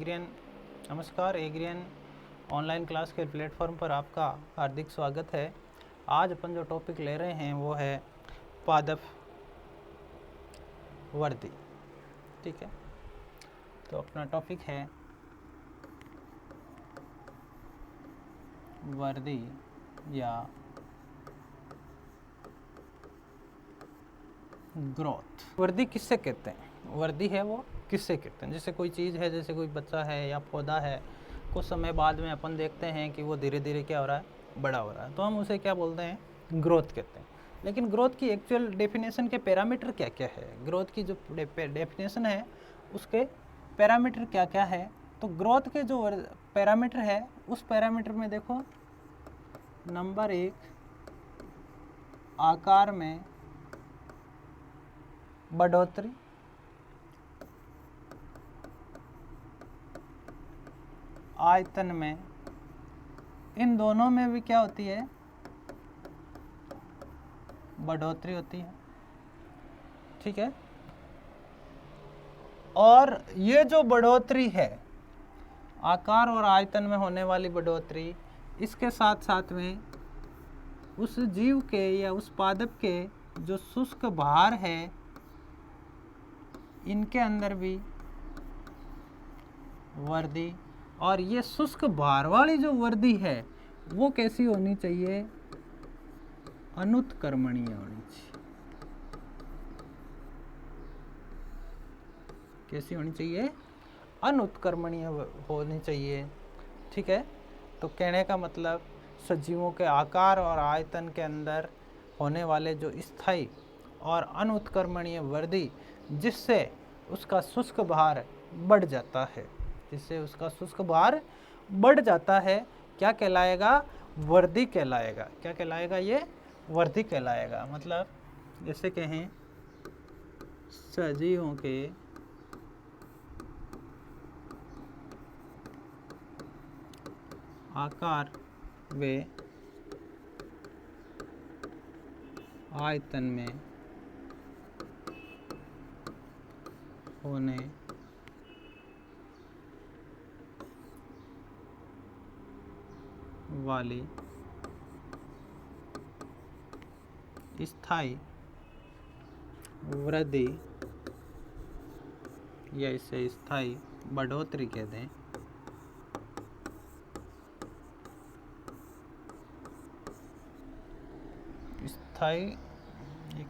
एग्रियन नमस्कार। एग्रियन online class के platform पर आपका हार्दिक स्वागत है। आज अपन जो टॉपिक ले रहे हैं वो है पादप वर्दी। ठीक है, तो अपना टॉपिक है वर्दी या ग्रोथ। वर्दी किससे कहते हैं? वर्दी है वो किससे कहते हैं? जैसे कोई चीज़ है, जैसे कोई बच्चा है या पौधा है, कुछ समय बाद में अपन देखते हैं कि वो धीरे धीरे क्या हो रहा है, बड़ा हो रहा है, तो हम उसे क्या बोलते हैं? ग्रोथ कहते हैं। लेकिन ग्रोथ की एक्चुअल डेफिनेशन के पैरामीटर क्या क्या है? ग्रोथ की जो डेफिनेशन है उसके पैरामीटर क्या क्या है? तो ग्रोथ के जो पैरामीटर है उस पैरामीटर में देखो, नंबर 1 आकार में बढ़ोतरी, आयतन में, इन दोनों में भी क्या होती है? बढ़ोतरी होती है। ठीक है, और ये जो बढ़ोतरी है, आकार और आयतन में होने वाली बढ़ोतरी, इसके साथ साथ में उस जीव के या उस पादप के जो शुष्क भार है, इनके अंदर भी वर्दी, और ये शुष्क भार वाली जो वर्दी है वो कैसी होनी चाहिए? अनुत्क्रमणीय होनी चाहिए। कैसी होनी चाहिए? अनुत्क्रमणीय होनी चाहिए। ठीक है, तो कहने का मतलब सजीवों के आकार और आयतन के अंदर होने वाले जो स्थायी और अनुत्क्रमणीय वर्दी, जिससे उसका शुष्क भार बढ़ जाता है, जिससे उसका शुष्क भार बढ़ जाता है, क्या कहलाएगा? वर्दी कहलाएगा। क्या कहलाएगा? ये वर्दी कहलाएगा। मतलब जैसे कहें सजीवों के आकार व आयतन में होने वाली स्थायी वृद्धि या इसे स्थायी बढ़ोतरी कह दें, स्थायी, एक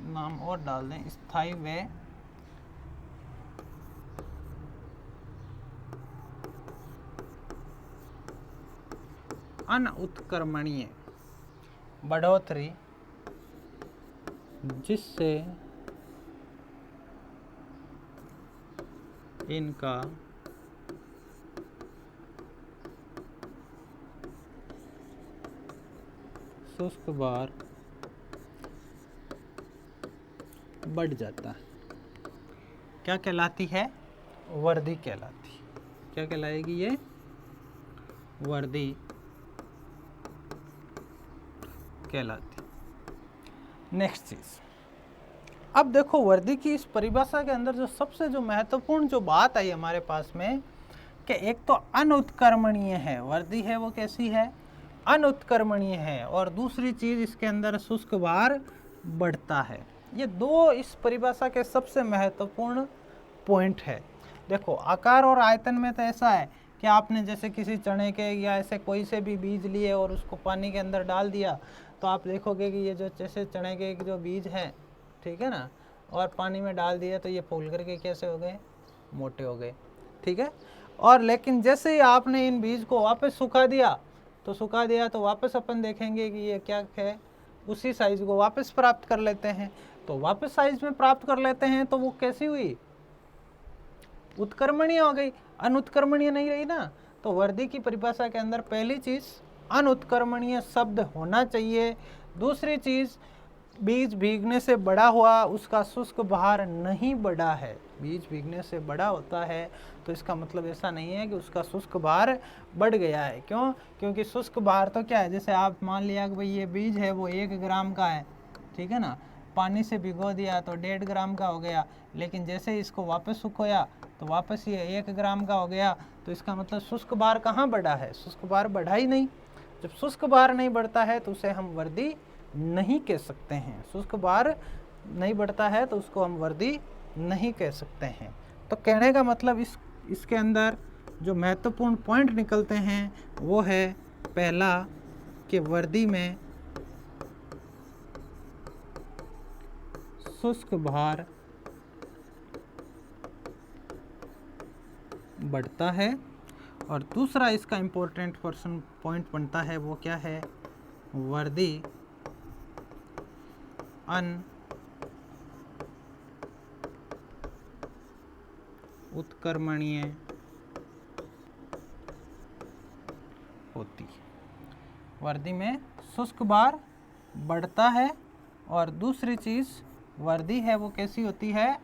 नाम और डाल दें, स्थायी व अनुत्क्रमणीय बढ़ोतरी, जिससे इनका शुष्क भार बढ़ जाता है। क्या कहलाती है? वर्दी कहलाती है। क्या कहलाएगी ये? वर्दी कहलाती। नेक्स्ट चीज, अब देखो वर्दी की इस परिभाषा के अंदर जो सबसे जो महत्वपूर्ण जो बात आई हमारे पास में, कि एक तो अनुत्क्रमणीय है, वर्दी है वो कैसी है? अनुत्क्रमणीय है, और दूसरी चीज इसके अंदर शुष्क भार बढ़ता है। ये दो इस परिभाषा के सबसे महत्वपूर्ण पॉइंट है। देखो आकार और आयतन में तो ऐसा है कि आपने जैसे किसी चने के या ऐसे कोई से भी बीज लिए और उसको पानी के अंदर डाल दिया, तो आप देखोगे कि ये जो जैसे चने के जो बीज हैं, ठीक है ना, और पानी में डाल दिया तो ये फूल करके कैसे हो गए? मोटे हो गए। ठीक है, और लेकिन जैसे ही आपने इन बीज को वापस सुखा दिया तो वापस अपन देखेंगे कि ये क्या है, उसी साइज को वापस प्राप्त कर लेते हैं। तो वापस साइज में प्राप्त कर लेते हैं तो वो कैसी हुई? उत्क्रमणीय हो गई, अनुत्क्रमणीय नहीं रही ना। तो वर्दी की परिभाषा के अंदर पहली चीज अनुत्क्रमणीय शब्द होना चाहिए। दूसरी चीज, बीज भीगने से बड़ा हुआ, उसका शुष्क भार नहीं बढ़ा है। बीज भीगने से बड़ा होता है तो इसका मतलब ऐसा नहीं है कि उसका शुष्क भार बढ़ गया है। क्यों? क्योंकि शुष्क भार तो क्या है, जैसे आप मान लिया कि भाई ये बीज है वो 1 ग्राम का है, ठीक है ना, पानी से भिगो दिया तो 1.5 ग्राम का हो गया, लेकिन जैसे इसको वापस सुखाया तो वापस ये 1 ग्राम का हो गया। तो इसका मतलब शुष्क भार कहाँ बढ़ा है? शुष्क भार बढ़ा ही नहीं। जब शुष्क भार नहीं बढ़ता है तो उसे हम वर्दी नहीं कह सकते हैं। शुष्क भार नहीं बढ़ता है तो उसको हम वर्दी नहीं कह सकते हैं। तो कहने का मतलब इसके अंदर जो महत्वपूर्ण पॉइंट निकलते हैं वो है पहला कि वर्दी में शुष्क भार बढ़ता है, और दूसरा इसका इम्पोर्टेंट पॉइंट बनता है वो क्या है? वर्दी उत्कर्मणीय होती है। वर्दी में शुष्क भार बढ़ता है, और दूसरी चीज़ वर्दी है वो कैसी होती है?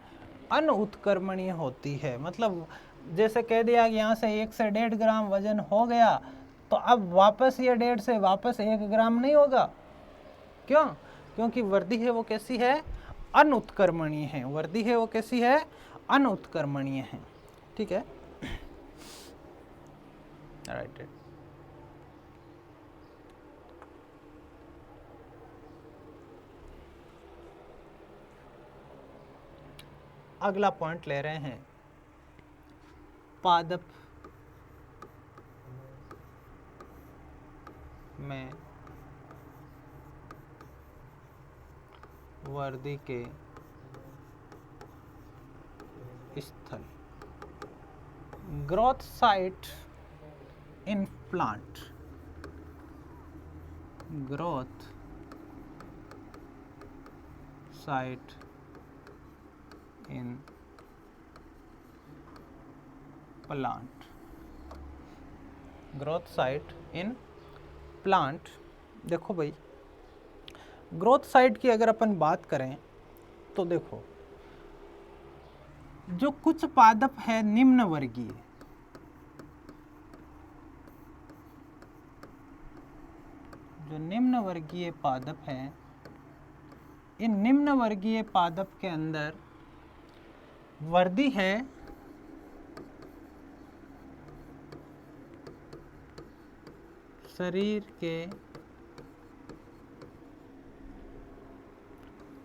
अनुत्कर्मणीय होती है। मतलब जैसे कह दिया कि यहाँ से 1 से 1.5 ग्राम वजन हो गया, तो अब वापस ये 1.5 से वापस 1 ग्राम नहीं होगा। क्यों? क्योंकि वर्दी है वो कैसी है? अनुत्कर्मणीय है। वर्दी है वो कैसी है? अनुत्कर्मणीय है। ठीक है, राइट। अगला पॉइंट ले रहे हैं पादप में वर्दी के स्थल, growth site in plant, growth site in plant, growth site in plant. देखो भाई, ग्रोथ साइट की अगर अपन बात करें तो देखो, जो कुछ पादप है निम्न वर्गीय, जो निम्न वर्गीय पादप है, इन निम्न वर्गीय पादप के अंदर वर्दी है शरीर के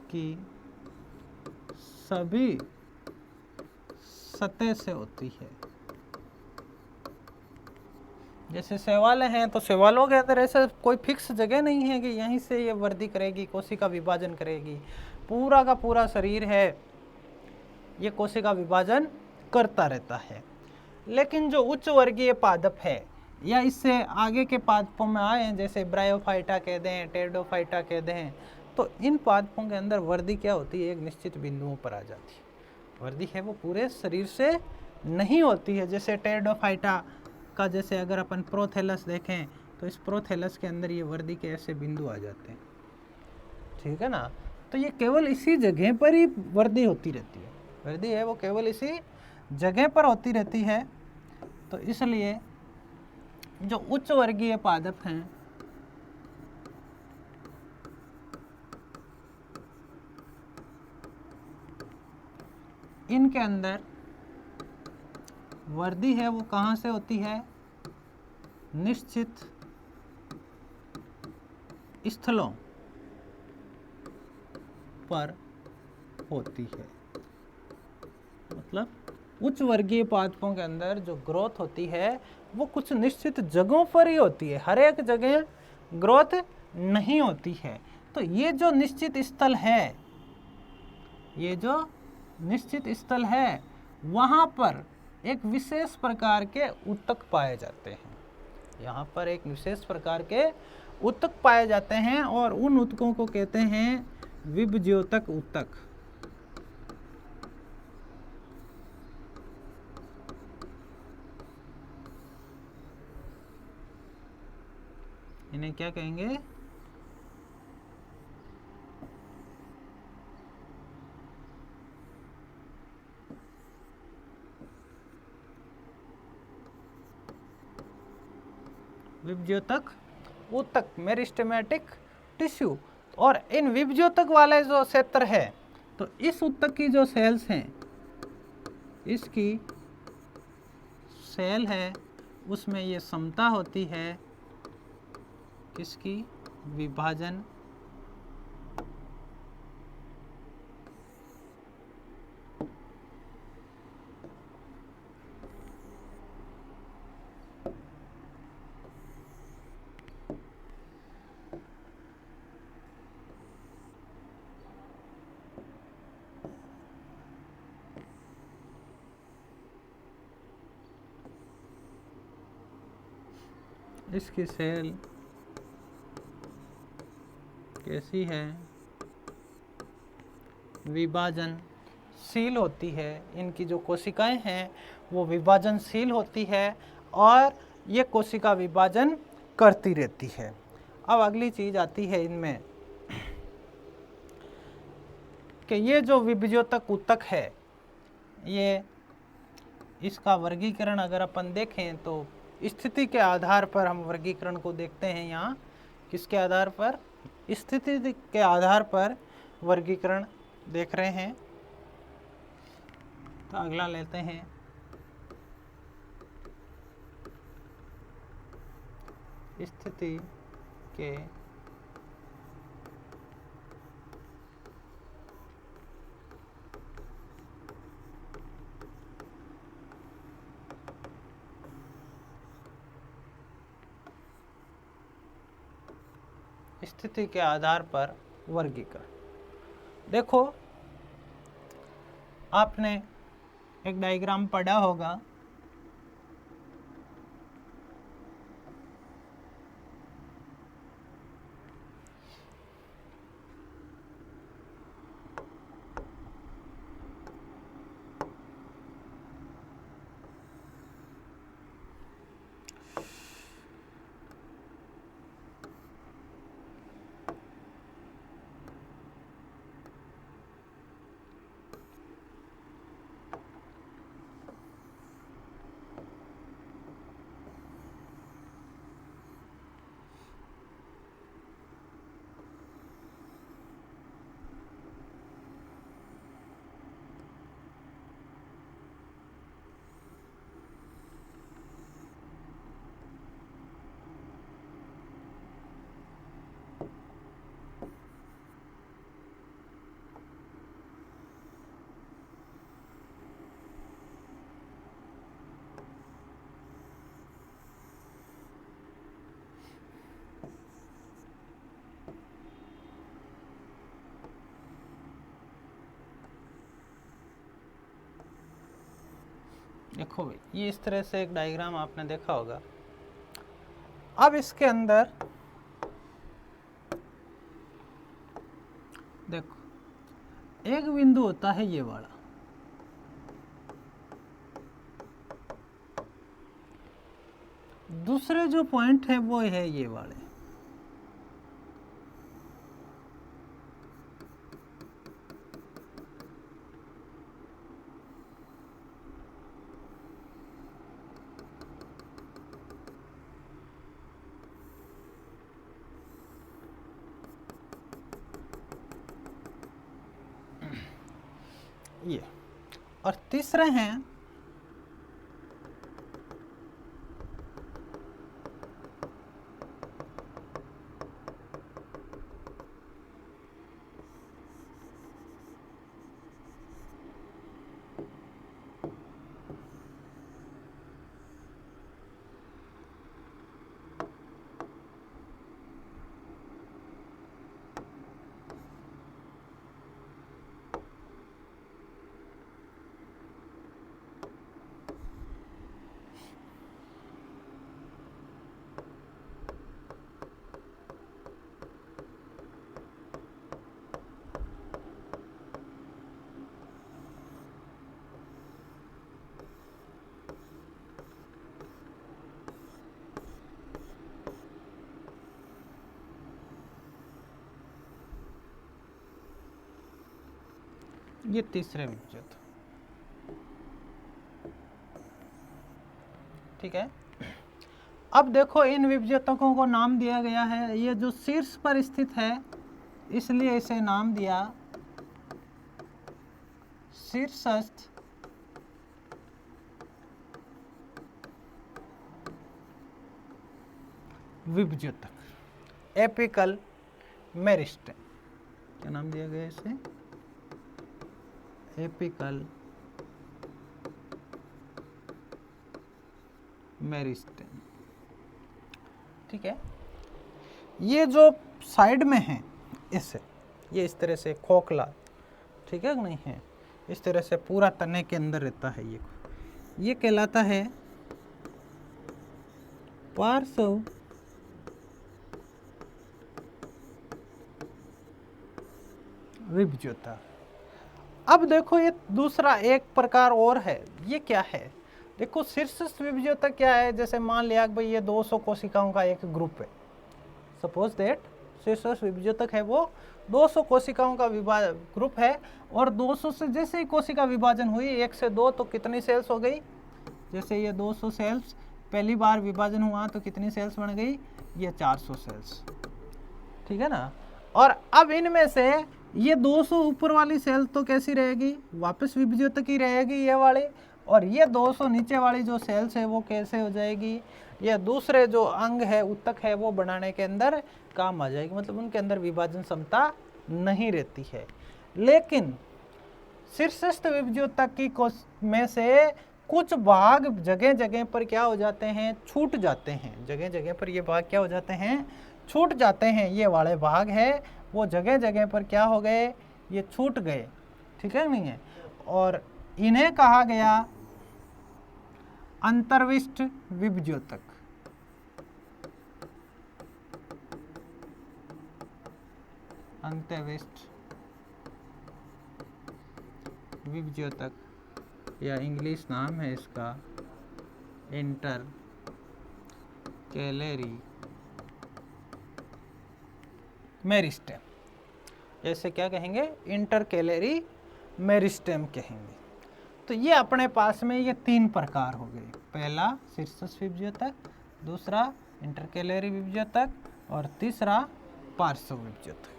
की सभी सतह से होती है। जैसे शैवाल हैं तो शैवालों के अंदर ऐसा कोई फिक्स जगह नहीं है कि यहीं से ये वर्दी करेगी, कोशिका विभाजन करेगी। पूरा का पूरा शरीर है ये कोशिका विभाजन करता रहता है। लेकिन जो उच्च वर्गीय पादप है या इससे आगे के पादपों में आए हैं, जैसे ब्रायोफाइटा कह दें, टेरिडोफाइटा कह दें, तो इन पादपों के अंदर वर्दी क्या होती है? एक निश्चित बिंदुओं पर आ जाती है। वर्दी है वो पूरे शरीर से नहीं होती है। जैसे टेरिडोफाइटा का जैसे अगर अपन प्रोथैलस देखें तो इस प्रोथैलस के अंदर ये वर्दी के ऐसे बिंदु आ जाते हैं। ठीक है ना? तो ये केवल इसी जगह पर ही वर्दी होती रहती है। वर्दी है वो केवल इसी जगह पर होती रहती है। तो इसलिए जो उच्च वर्गीय पादप हैं इनके अंदर वर्दी है वो कहाँ से होती है? निश्चित स्थलों पर होती है। मतलब उच्च वर्गीय पादपों के अंदर जो ग्रोथ होती है वो कुछ निश्चित जगहों पर ही होती है, हर एक जगह ग्रोथ नहीं होती है। तो ये जो निश्चित स्थल है, ये जो निश्चित स्थल है, वहाँ पर एक विशेष प्रकार के ऊतक पाए जाते हैं। यहाँ पर एक विशेष प्रकार के ऊतक पाए जाते हैं और उन ऊतकों को कहते हैं विभज्योतक ऊतक। इन्हें क्या कहेंगे? विभज्योतक ऊतक, मेरिस्टेमेटिक टिश्यू। और इन विभज्योतक वाले जो क्षेत्र है, तो इस ऊतक की जो सेल्स हैं, इसकी सेल है उसमें ये समता होती है किसकी? विभाजन इसकी सेल कैसी है? विभाजनशील होती है। इनकी जो कोशिकाएं हैं वो विभाजनशील होती है और ये कोशिका विभाजन करती रहती है। अब अगली चीज आती है इनमें कि ये जो विभज्योतक ऊतक है, ये इसका वर्गीकरण अगर अपन देखें तो स्थिति के आधार पर हम वर्गीकरण को देखते हैं। यहाँ किसके आधार पर? स्थिति के आधार पर वर्गीकरण देख रहे हैं। तो अगला लेते हैं स्थिति के स्थिति के आधार पर वर्गीकरण। देखो, आपने एक डायग्राम पढ़ा होगा, देखो भाई, ये इस तरह से एक डायग्राम आपने देखा होगा। अब इसके अंदर देखो, एक बिंदु होता है ये वाला, दूसरे जो पॉइंट है वो है ये वाले। ये और तीसरे हैं ये तीसरे विभज्योत। ठीक है। अब देखो, इन विभज्योतकों को नाम दिया गया है। ये जो शीर्ष पर स्थित है इसलिए इसे नाम दिया शीर्षस्थ विभज्योतक, एपिकल मेरिस्टेम। क्या नाम दिया गया इसे? Apical meristem. ठीक है, ये जो साइड में है इसे, ये इस तरह से खोखला, ठीक है नहीं है, इस तरह से पूरा तने के अंदर रहता है, ये कहलाता है पार्श्व विभज्योतक। अब देखो ये दूसरा एक प्रकार और है, ये क्या है? देखो शीर्षस्थ विभज्योतक क्या है? जैसे मान लिया कि भाई ये 200 कोशिकाओं का एक ग्रुप है, सपोज दैट शीर्षस्थ विभज्योतक है वो 200 कोशिकाओं का ग्रुप है, और 200 से जैसे ही कोशिका विभाजन हुई 1 से 2 तो कितनी सेल्स हो गई? जैसे ये 200 सेल्स पहली बार विभाजन हुआ तो कितनी सेल्स बन गई? ये 400 सेल्स, ठीक है ना। और अब इनमें से ये 200 ऊपर वाली सेल तो कैसी रहेगी? वापस विभज्योतक ही रहेगी ये वाली, और ये 200 नीचे वाली जो सेल्स है वो कैसे हो जाएगी? ये दूसरे जो अंग है, ऊतक है, वो बनाने के अंदर काम आ जाएगी, मतलब उनके अंदर विभाजन क्षमता नहीं रहती है। लेकिन शीर्षस्थ विभज्योतक की कोश में से कुछ भाग जगह जगह पर क्या हो जाते हैं? छूट जाते हैं। जगह जगह पर ये भाग क्या हो जाते हैं? छूट जाते हैं। ये वाले भाग है वो जगह जगह पर क्या हो गए? ये छूट गए, ठीक है नहीं है। और इन्हें कहा गया अंतर्विष्ट विभज्योतक। अंतर्विष्ट विभज्योतक, या इंग्लिश नाम है इसका इंटर कैलेरी मेरिस्टेम। जैसे क्या कहेंगे? इंटर कैलेरी मेरिस्टेम कहेंगे। तो ये अपने पास में ये 3 प्रकार हो गए। पहला शीर्षस्थ विभज्योतक, दूसरा इंटरकैलेरी विभज्योतक, और तीसरा पार्श्व विभज्योतक,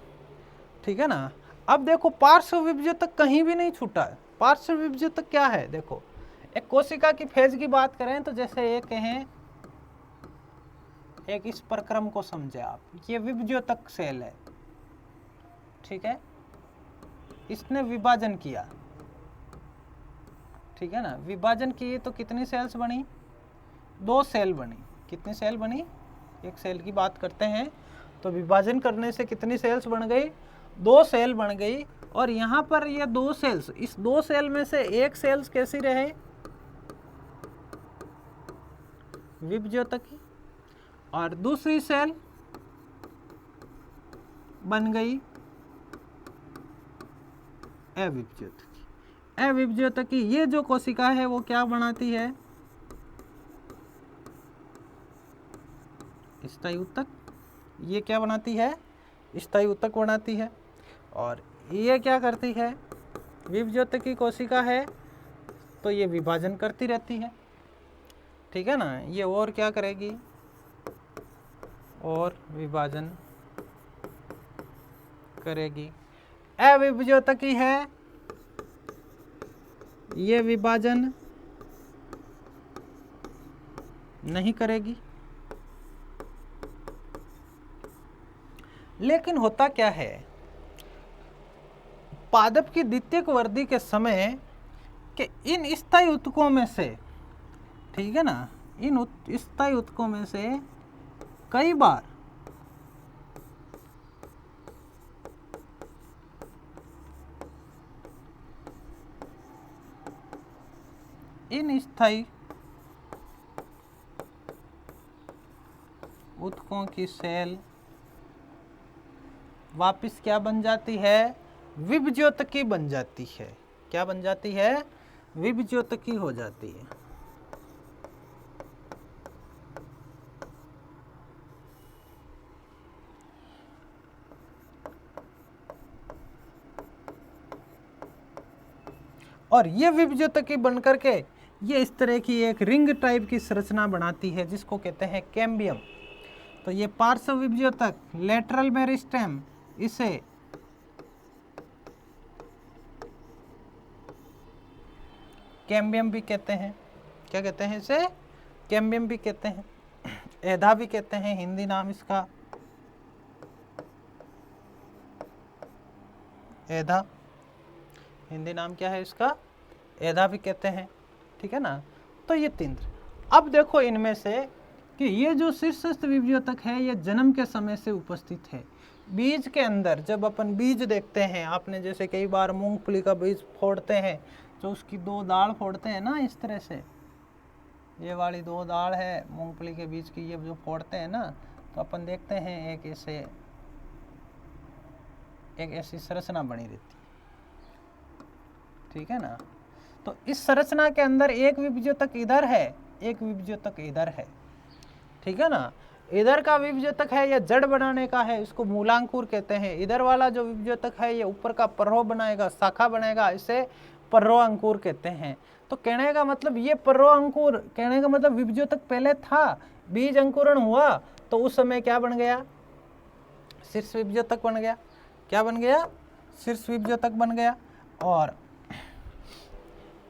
ठीक है ना। अब देखो पार्श्व विभज्योतक कहीं भी नहीं छूटा है। पार्श्व विभज्योतक क्या है? देखो एक कोशिका की फेज की बात करें तो जैसे एक कहें, एक इस प्रक्रम को समझे आप, ये विभज्योतक सेल है, ठीक है, इसने विभाजन किया, ठीक है ना। विभाजन किए तो कितनी सेल्स बनी? 2 सेल बनी। कितनी सेल बनी? एक सेल की बात करते हैं तो विभाजन करने से कितनी सेल्स बन गई? 2 सेल बन गई। और यहाँ पर ये 2 सेल्स, इस 2 सेल में से एक सेल्स कैसी रहे? विभज्योतकी, और दूसरी सेल बन गई अविभज्योतकी। अविभज्योतकी ये जो कोशिका है वो क्या बनाती है? स्थायी ऊतक। ये क्या बनाती है? स्थायी ऊतक बनाती है। और ये क्या करती है? विभज्योतकी कोशिका है तो ये विभाजन करती रहती है, ठीक है ना। ये और क्या करेगी? और विभाजन करेगी। अविभज्योतकी है, ये विभाजन नहीं करेगी। लेकिन होता क्या है? पादप की द्वितीयक वृद्धि के समय के इन स्थायी ऊतकों में से, ठीक है ना, इन स्थायी ऊतकों में से कई बार इन स्थायी ऊतकों की सेल वापस क्या बन जाती है? विभज्योतकी बन जाती है। क्या बन जाती है? विभज्योतकी हो जाती है। और ये विभज्योतकी बनकर के ये इस तरह की एक रिंग टाइप की संरचना बनाती है जिसको कहते हैं कैम्बियम। तो ये पार्श्व विभज्योतक लेटरल मेरिस्टेम, इसे कैम्बियम भी कहते हैं। क्या कहते हैं? इसे कैम्बियम भी कहते हैं। एधा भी कहते हैं, हिंदी नाम इसका एधा, हिंदी नाम क्या है इसका, एधा भी कहते हैं, ठीक है ना। तो ये तीन। अब देखो इनमें से कि ये जो शीर्षस्थ विभज्योतक है ये जन्म के समय से उपस्थित है। बीज के अंदर जब अपन बीज देखते हैं, आपने जैसे कई बार मूंगफली का बीज फोड़ते हैं तो उसकी दो दाल फोड़ते हैं ना, इस तरह से, ये वाली दो दाल है मूंगफली के बीज की, ये जो फोड़ते हैं ना, तो अपन देखते हैं एक ऐसी संरचना बनी रहती है, ठीक है ना। तो इस संरचना के अंदर एक विभज्योतक इधर है, एक विभज्योतक इधर है, ठीक है ना। इधर का विभज्योतक है ये जड़ बनाने का है, इसको मूलांकुर कहते हैं। इधर वाला जो विभज्योतक है ये ऊपर का पर्रो बनाएगा, शाखा बनाएगा, इसे पर्रो अंकुर कहते हैं। तो कहने का मतलब ये पर्रो अंकुर, कहने का मतलब विभज्योतक पहले था, बीज अंकुरण हुआ तो उस समय क्या बन गया, शीर्ष विभज्योतक बन गया। क्या बन गया, शीर्ष विभज्योतक बन गया। और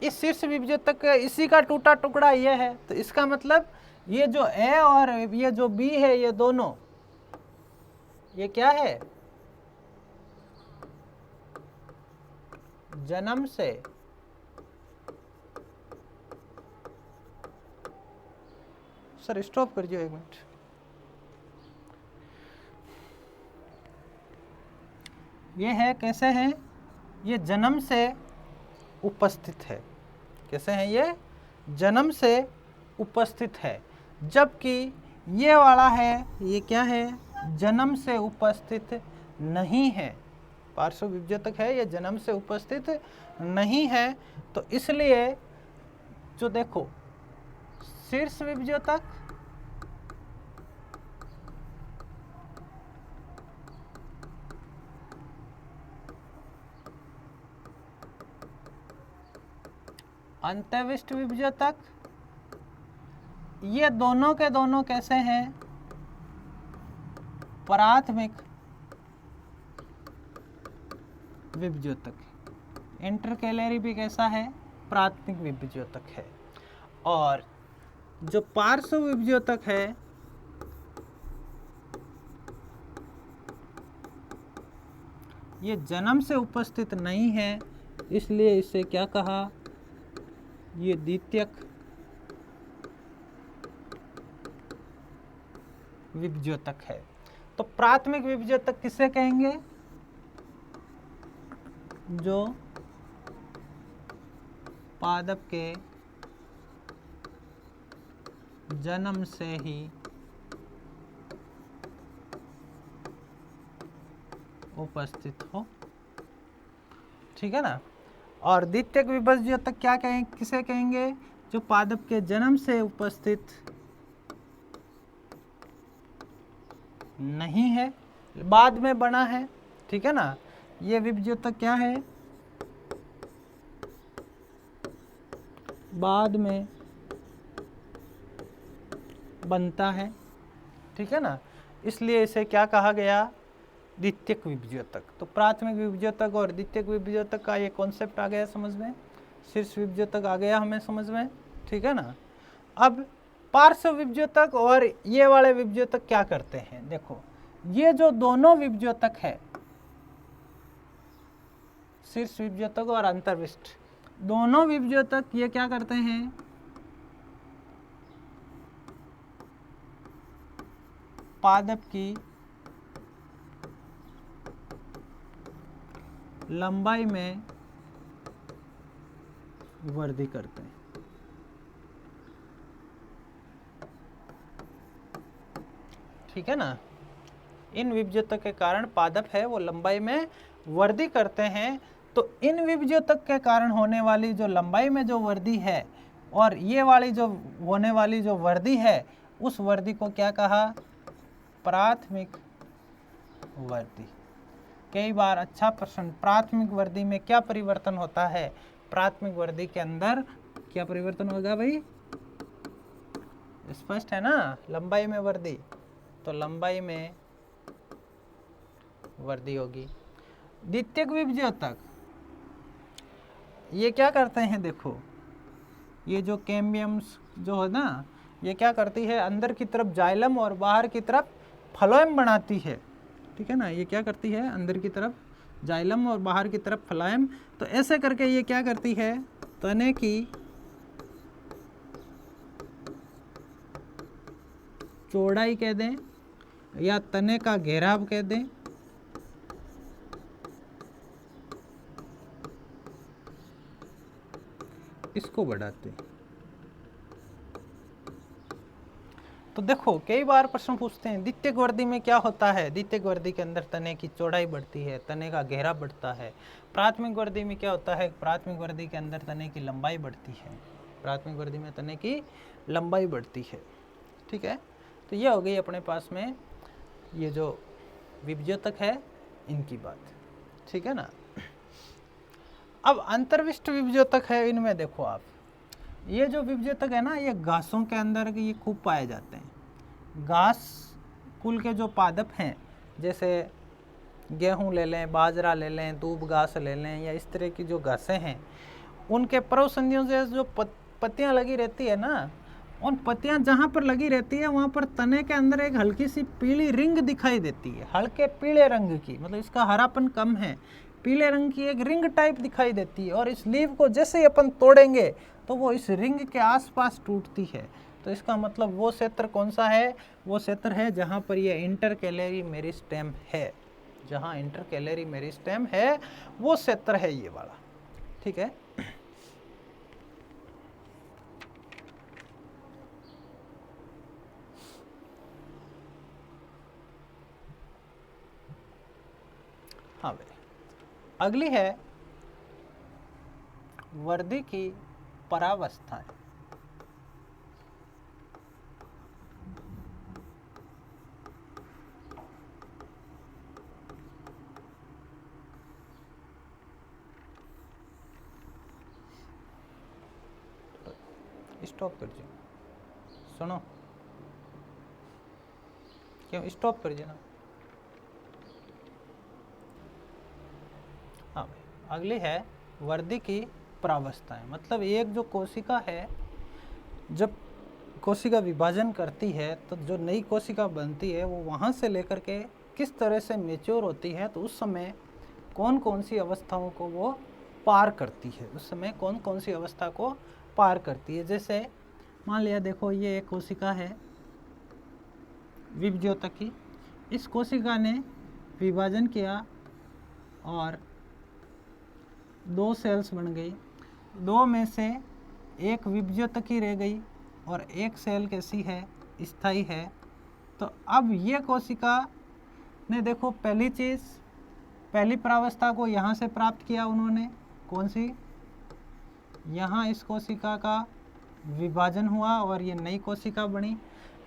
इस शीर्ष विभज्योतक इसी का टूटा टुकड़ा ये है, तो इसका मतलब ये जो ए और ये जो बी है, ये दोनों, ये क्या है, जन्म से सर स्टॉप कर दियो 1 मिनट। ये है, कैसे है, ये जन्म से उपस्थित है। कैसे है, ये जन्म से उपस्थित है। जबकि ये वाला है, ये क्या है, जन्म से उपस्थित नहीं है। पार्श्व विभज्योतक है, ये जन्म से उपस्थित नहीं है। तो इसलिए जो देखो शीर्ष विभज्योतक अंत्यविष्ट विभज्योतक, ये दोनों के दोनों कैसे हैं, प्राथमिक विभज्योतक। इंटरकैलरी भी कैसा है, प्राथमिक विभज्योतक है। और जो पार्श्व विभज्योतक है ये जन्म से उपस्थित नहीं है, इसलिए इसे क्या कहा, ये द्वितीयक विभज्योतक है। तो प्राथमिक विभज्योतक किसे कहेंगे, जो पादप के जन्म से ही उपस्थित हो, ठीक है ना। और द्वितीयक विभज्योतक क्या कहें, किसे कहेंगे, जो पादप के जन्म से उपस्थित नहीं है, बाद में बना है, ठीक है ना। ये विभज्योतक क्या है, बाद में बनता है, ठीक है ना। इसलिए इसे क्या कहा गया, द्वितीयक विभज्योतक। तो प्राथमिक विभज्योतक और द्वितीयक विभज्योतक का ये कॉन्सेप्ट आ गया समझ में, शीर्ष विभज्योतक आ गया हमें समझ में, ठीक है ना। अब पार्श्व विभज्योतक और ये वाले विभज्योतक क्या करते हैं, देखो ये जो दोनों विभज्योतक है, शीर्ष विभज्योतक और अंतर्विष्ट, दोनों विभज्योतक ये क्या करते हैं, पादप की लंबाई में वृद्धि करते हैं, ठीक है ना। इन विभज्योतक के कारण पादप है वो लंबाई में वृद्धि करते हैं। तो इन विभज्योतक के कारण होने वाली जो लंबाई में जो वृद्धि है और ये वाली जो होने वाली जो वृद्धि है, उस वृद्धि को क्या कहा, प्राथमिक वृद्धि। कई बार अच्छा प्रश्न, प्राथमिक वृद्धि में क्या परिवर्तन होता है, प्राथमिक वृद्धि के अंदर क्या परिवर्तन होगा भाई, स्पष्ट है ना, लंबाई में वृद्धि, तो लंबाई में वृद्धि होगी। द्वितीयक विभज्योतक ये क्या करते हैं, देखो ये जो कैम्बियम्स जो है ना, ये क्या करती है, अंदर की तरफ जाइलम और बाहर की तरफ फ्लोएम बनाती है, ठीक है ना। ये क्या करती है, अंदर की तरफ जाइलम और बाहर की तरफ फ्लोएम। तो ऐसे करके ये क्या करती है, तने की चौड़ाई कह दें या तने का घेराव कह दें, इसको बढ़ाते हैं। तो देखो कई बार प्रश्न पूछते हैं द्वितीयक वर्दी में क्या होता है, द्वितीयक वर्दी के अंदर तने की चौड़ाई बढ़ती है, तने का घेरा बढ़ता है। प्राथमिक वर्दी में क्या होता है, प्राथमिक वर्दी के अंदर तने की लंबाई बढ़ती है, प्राथमिक वर्दी में तने की लंबाई बढ़ती है, ठीक है। तो ये हो गई अपने पास में ये जो विभज्योतक है इनकी बात, ठीक है ना। अब अंतर्विष्ट विभज्योतक है, इनमें देखो आप, ये जो विभज्योतक है ना, ये घासों के अंदर ये खूब पाए जाते हैं। घास कुल के जो पादप हैं, जैसे गेहूं ले लें, बाजरा ले लें, दूब घास ले लें, या इस तरह की जो घासें हैं, उनके पर्व संधियों से जो पत्तियां लगी रहती है ना, उन पत्तियां जहाँ पर लगी रहती है वहाँ पर तने के अंदर एक हल्की सी पीली रिंग दिखाई देती है, हल्के पीले रंग की, मतलब इसका हरापन कम है, पीले रंग की एक रिंग टाइप दिखाई देती है। और इस लीव को जैसे ही अपन तोड़ेंगे तो वो इस रिंग के आसपास टूटती है। तो इसका मतलब वो क्षेत्र कौन सा है, वो क्षेत्र है जहाँ पर ये इंटरकैलरी मेरिस्टेम है, जहाँ इंटरकैलरी मेरिस्टेम है वो क्षेत्र है ये वाला, ठीक है। हाँ भाई, अगली है वर्दी की परावस्थाएं। स्टॉप कर दीजिए, सुनो, क्यों स्टॉप कर दीजिए ना। हाँ भाई, अगली है वर्दी की परावस्थाएं। मतलब एक जो कोशिका है, जब कोशिका विभाजन करती है तो जो नई कोशिका बनती है वो वहाँ से लेकर के किस तरह से मेच्योर होती है, तो उस समय कौन कौन सी अवस्थाओं को वो पार करती है, उस समय कौन कौन सी अवस्था को पार करती है। जैसे मान लिया, देखो ये एक कोशिका है विभज्योतक की, इस कोशिका ने विभाजन किया और 2 सेल्स बन गई, 2 में से एक विभज्योतकी रह गई और एक सेल कैसी है, स्थायी है। तो अब ये कोशिका ने देखो पहली चीज़, पहली प्रावस्था को यहाँ से प्राप्त किया उन्होंने, कौन सी, यहाँ इस कोशिका का विभाजन हुआ और ये नई कोशिका बनी।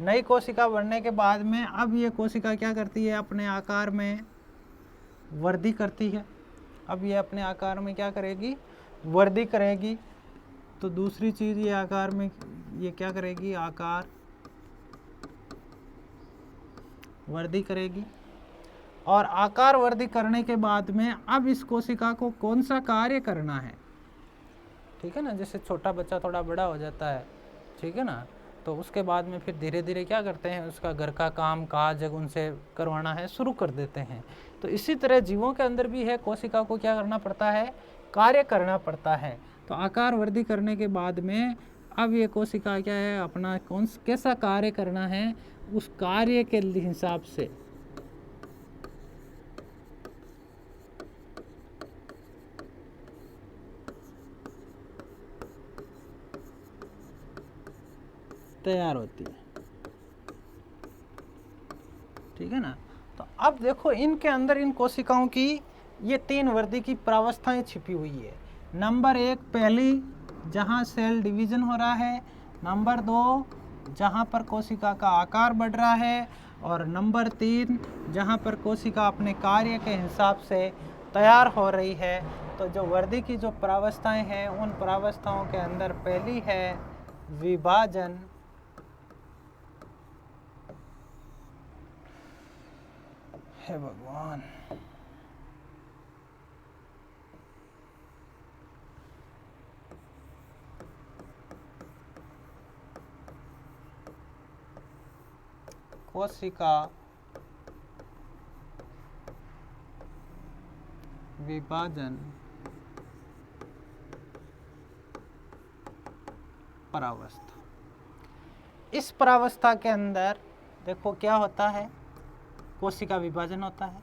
नई कोशिका बनने के बाद में अब ये कोशिका क्या करती है, अपने आकार में वृद्धि करती है। अब ये अपने आकार में क्या करेगी, वृद्धि करेगी। तो दूसरी चीज़ ये आकार में ये क्या करेगी, आकार वृद्धि करेगी। और आकार वृद्धि करने के बाद में अब इस कोशिका को कौन सा कार्य करना है, ठीक है ना। जैसे छोटा बच्चा थोड़ा बड़ा हो जाता है, ठीक है ना, तो उसके बाद में फिर धीरे धीरे क्या करते हैं, उसका घर का काम काज उनसे करवाना है शुरू कर देते हैं। तो इसी तरह जीवों के अंदर भी है, कोशिका को क्या करना पड़ता है, कार्य करना पड़ता है। तो आकार वृद्धि करने के बाद में अब ये कोशिका क्या है, अपना कौन कैसा कार्य करना है, उस कार्य के हिसाब से तैयार होती है, ठीक है ना। तो अब देखो इनके अंदर इन कोशिकाओं की ये 3 वृद्धि की प्रावस्थाएं छिपी हुई है। नंबर 1 पहली, जहाँ सेल डिवीजन हो रहा है। नंबर 2 जहाँ पर कोशिका का आकार बढ़ रहा है। और नंबर 3 जहाँ पर कोशिका अपने कार्य के हिसाब से तैयार हो रही है। तो जो वृद्धि की जो प्रावस्थाएं हैं, उन प्रावस्थाओं के अंदर पहली है विभाजन, हे भगवान, कोशिका विभाजन परावस्था। इस परावस्था के अंदर देखो क्या होता है, कोशिका विभाजन होता है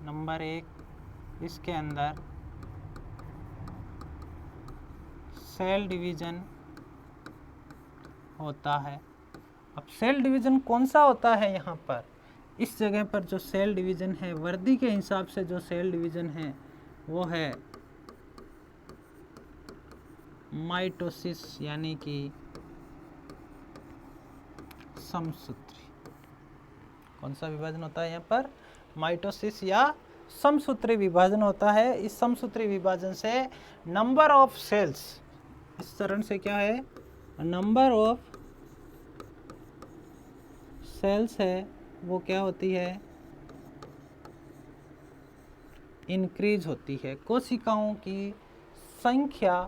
नंबर 1, इसके अंदर सेल डिवीजन होता है। अब सेल डिवीजन कौन सा होता है, यहाँ पर इस जगह पर जो सेल डिवीजन है, वर्दी के हिसाब से जो सेल डिवीजन है वो है माइटोसिस, यानी कि समसूत्री। कौन सा विभाजन होता है यहाँ पर, माइटोसिस या समसूत्री विभाजन होता है। इस समसूत्री विभाजन से नंबर ऑफ सेल्स, इस चरण से क्या है, नंबर ऑफ सेल्स है वो क्या होती है, इंक्रीज होती है। कोशिकाओं की संख्या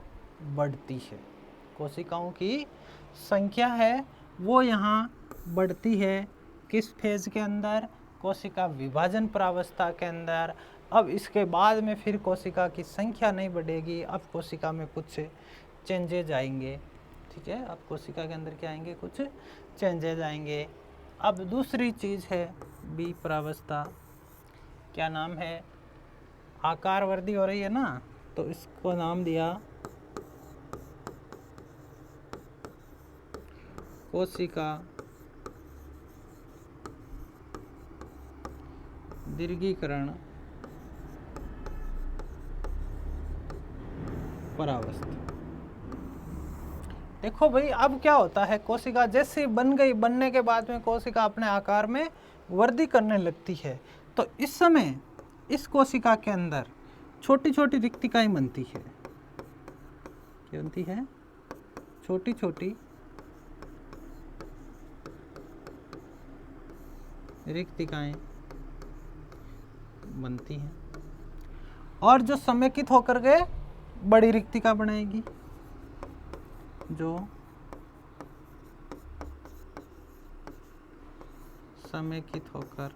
बढ़ती है, कोशिकाओं की संख्या है वो यहाँ बढ़ती है। किस फेज के अंदर, कोशिका विभाजन प्रावस्था के अंदर। अब इसके बाद में फिर कोशिका की संख्या नहीं बढ़ेगी, अब कोशिका में कुछ चेंजेज आएंगे, ठीक है। अब कोशिका के अंदर क्या आएंगे, कुछ चेंजेज आएंगे। अब दूसरी चीज़ है बी प्रावस्था, क्या नाम है, आकार वृद्धि हो रही है ना, तो इसको नाम दिया कोशिका दीर्घीकरण परावस्था। देखो भाई, अब क्या होता है, कोशिका जैसे बन गई, बनने के बाद में कोशिका अपने आकार में वृद्धि करने लगती है। तो इस समय इस कोशिका के अंदर छोटी छोटी रिक्तिकाएं बनती है। क्या बनती है, छोटी छोटी रिक्तिकाएं बनती हैं, और जो समेकित होकर के बड़ी रिक्तिका बनाएगी, जो समेकित होकर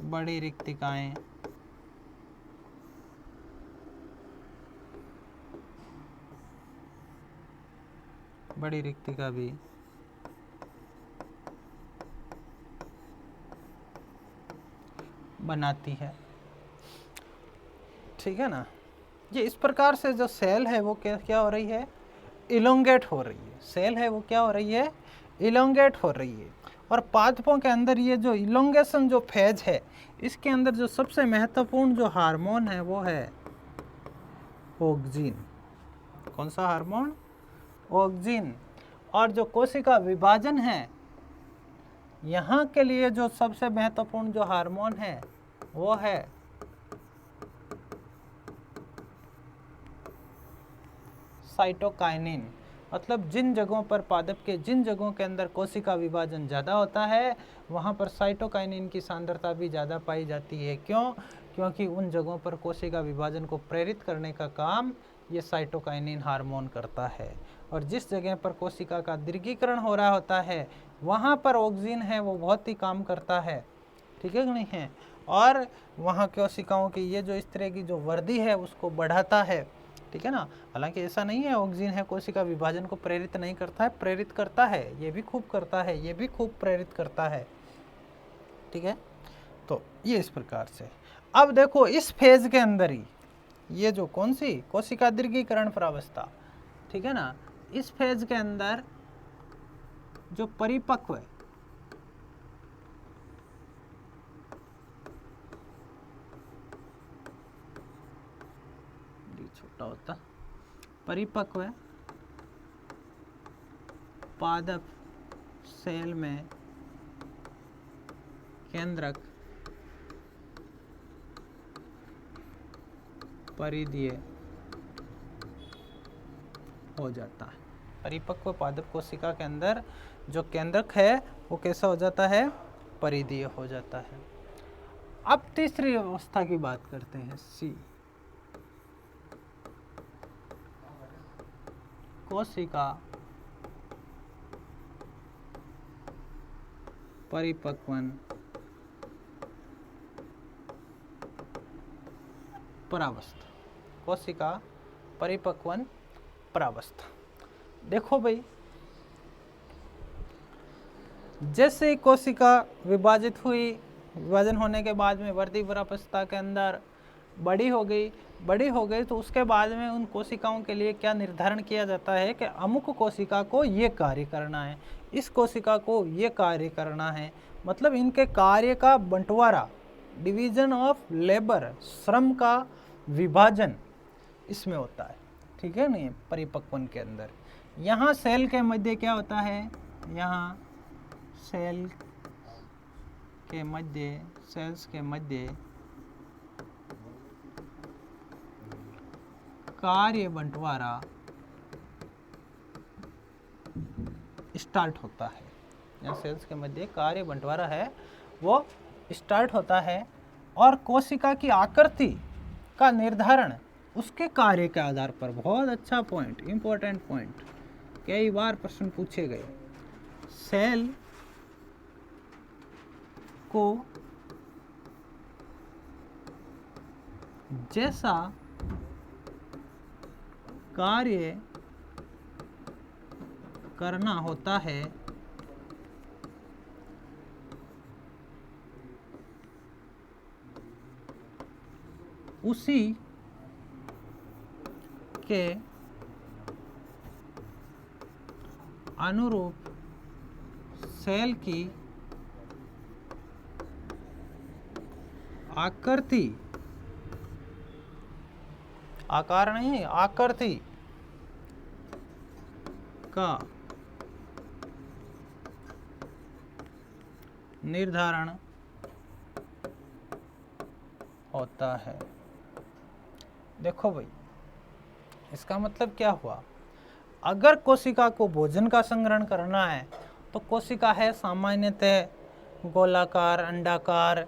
बड़ी रिक्तिकाएं बड़ी रिक्तिका भी बनाती है, ठीक है ना। ये इस प्रकार से जो सेल है वो क्या हो रही है, इलोंगेट हो रही है। सेल है वो क्या हो रही है, इलोंगेट हो रही है। और पादपों के अंदर ये जो इलोंगेशन जो फेज है, इसके अंदर जो सबसे महत्वपूर्ण जो हार्मोन है वो है ऑक्जिन। कौन सा हार्मोन, ऑक्जिन। और जो कोशिका विभाजन है, यहाँ के लिए जो सबसे महत्वपूर्ण जो हार्मोन है वो है साइटोकाइनिन। मतलब जिन जगहों पर पादप के जिन जगहों के अंदर कोशिका विभाजन ज़्यादा होता है, वहाँ पर साइटोकाइनिन की सांद्रता भी ज़्यादा पाई जाती है। क्यों, क्योंकि उन जगहों पर कोशिका विभाजन को प्रेरित करने का काम ये साइटोकाइनिन हार्मोन करता है। और जिस जगह पर कोशिका का दीर्घीकरण हो रहा होता है, वहाँ पर ऑक्सिन है वो बहुत ही काम करता है, ठीक है कि नहीं है। और वहाँ कोशिकाओं की ये जो इस तरह की जो वृद्धि है उसको बढ़ाता है, ठीक है ना। हालांकि ऐसा नहीं है ऑक्सिन है कोशिका विभाजन को प्रेरित नहीं करता है, प्रेरित करता है, ये भी खूब करता है, ये भी खूब प्रेरित करता है, ठीक है। तो ये इस प्रकार से। अब देखो इस फेज के अंदर ही ये जो कौन सी कोशिका दीर्घीकरण प्रावस्था, ठीक है ना, इस फेज के अंदर जो परिपक्व है, छोटा होता परिपक्व पादप सेल में केंद्रक परिधीय हो जाता है। परिपक्व पादप कोशिका के अंदर जो केंद्रक है वो कैसा हो जाता है, परिधीय हो जाता है। अब तीसरी अवस्था की बात करते हैं, सी कोशिका परिपक्वन परावस्था, कोशिका परिपक्वन परावस्था। देखो भाई, जैसे ही कोशिका विभाजित हुई, विभाजन होने के बाद में वर्धी परावस्था के अंदर बड़ी हो गई तो उसके बाद में उन कोशिकाओं के लिए क्या निर्धारण किया जाता है कि अमुक कोशिका को ये कार्य करना है, इस कोशिका को ये कार्य करना है। मतलब इनके कार्य का बंटवारा, डिवीजन ऑफ लेबर, श्रम का विभाजन इसमें होता है। ठीक है नहीं, परिपक्वन के अंदर। यहाँ सेल के मध्य क्या होता है, यहाँ सेल के मध्य, सेल्स के मध्य कार्य बंटवारा स्टार्ट होता है। यहाँ सेल्स के मध्य कार्य बंटवारा है वो स्टार्ट होता है, और कोशिका की आकृति का निर्धारण उसके कार्य के आधार पर। बहुत अच्छा पॉइंट, इंपॉर्टेंट पॉइंट, कई बार प्रश्न पूछे गए। सेल को जैसा कार्य करना होता है उसी के अनुरूप सेल की आकृति, आकार नहीं, आकृति का निर्धारण होता है। देखो भाई, इसका मतलब क्या हुआ, अगर कोशिका को भोजन का संग्रहण करना है तो कोशिका है सामान्यतः गोलाकार, अंडाकार,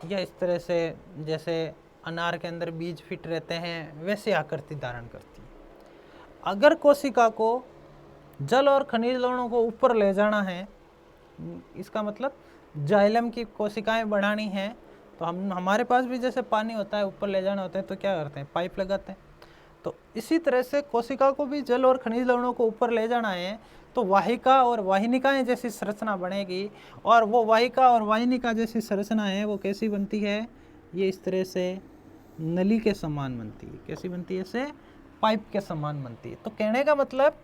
या इस तरह से जैसे अनार के अंदर बीज फिट रहते हैं वैसे आकृति धारण करती है। अगर कोशिका को जल और खनिज लवणों को ऊपर ले जाना है, इसका मतलब जाइलम की कोशिकाएं बढ़ानी हैं, तो हमारे पास भी जैसे पानी होता है ऊपर ले जाना होता है तो क्या करते हैं, पाइप लगाते हैं। तो इसी तरह से कोशिका को भी जल और खनिज लवणों को ऊपर ले जाना है तो वाहिका और वाहिनिकाएं जैसी संरचना बनेगी, और वो वाहिका और वाहिनिका जैसी संरचना है वो कैसी बनती है, ये इस तरह से नली के समान बनती है। कैसी बनती है, ऐसे पाइप के समान बनती है। तो कहने का मतलब